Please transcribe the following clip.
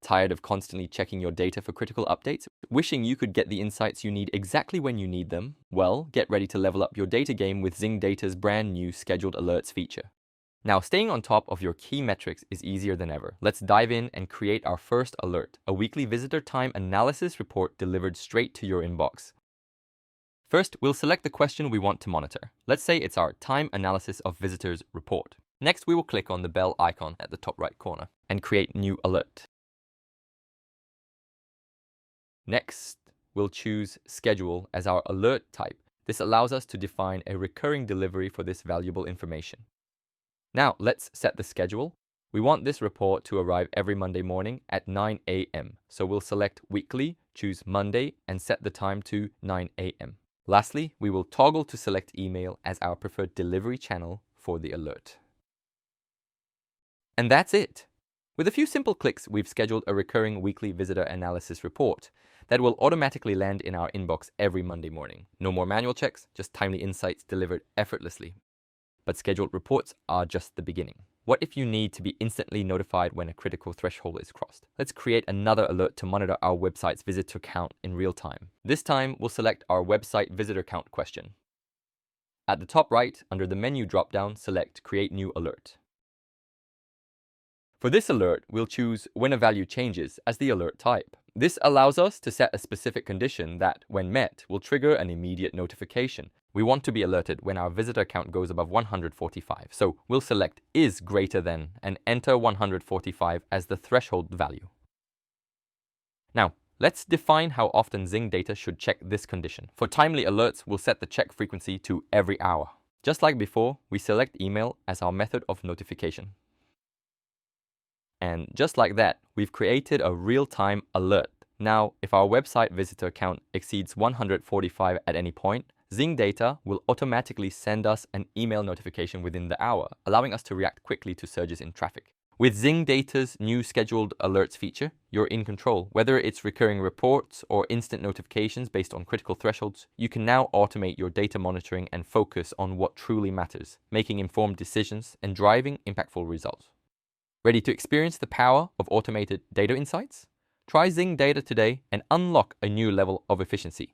Tired of constantly checking your data for critical updates? Wishing you could get the insights you need exactly when you need them? Well, get ready to level up your data game with Zing Data's brand new scheduled alerts feature. Now, staying on top of your key metrics is easier than ever. Let's dive in and create our first alert, a weekly visitor time analysis report delivered straight to your inbox. First, we'll select the question we want to monitor. Let's say it's our time analysis of visitors report. Next, we will click on the bell icon at the top right corner and create new alert. Next, we'll choose schedule as our alert type. This allows us to define a recurring delivery for this valuable information. Now, let's set the schedule. We want this report to arrive every Monday morning at 9 a.m. So we'll select weekly, choose Monday, and set the time to 9 a.m. Lastly, we will toggle to select email as our preferred delivery channel for the alert. And that's it. With a few simple clicks, we've scheduled a recurring weekly visitor analysis report that will automatically land in our inbox every Monday morning. No more manual checks, just timely insights delivered effortlessly. But scheduled reports are just the beginning. What if you need to be instantly notified when a critical threshold is crossed? Let's create another alert to monitor our website's visitor count in real time. This time, we'll select our website visitor count question. At the top right, under the menu dropdown, select Create New Alert. For this alert, we'll choose when a value changes as the alert type. This allows us to set a specific condition that, when met, will trigger an immediate notification. We want to be alerted when our visitor count goes above 145, so we'll select is greater than and enter 145 as the threshold value. Now, let's define how often Zing Data should check this condition. For timely alerts, we'll set the check frequency to every hour. Just like before, we select email as our method of notification. And just like that, we've created a real-time alert. Now, if our website visitor count exceeds 145 at any point, Zing Data will automatically send us an email notification within the hour, allowing us to react quickly to surges in traffic. With Zing Data's new scheduled alerts feature, you're in control. Whether it's recurring reports or instant notifications based on critical thresholds, you can now automate your data monitoring and focus on what truly matters, making informed decisions and driving impactful results. Ready to experience the power of automated data insights? Try Zing Data today and unlock a new level of efficiency.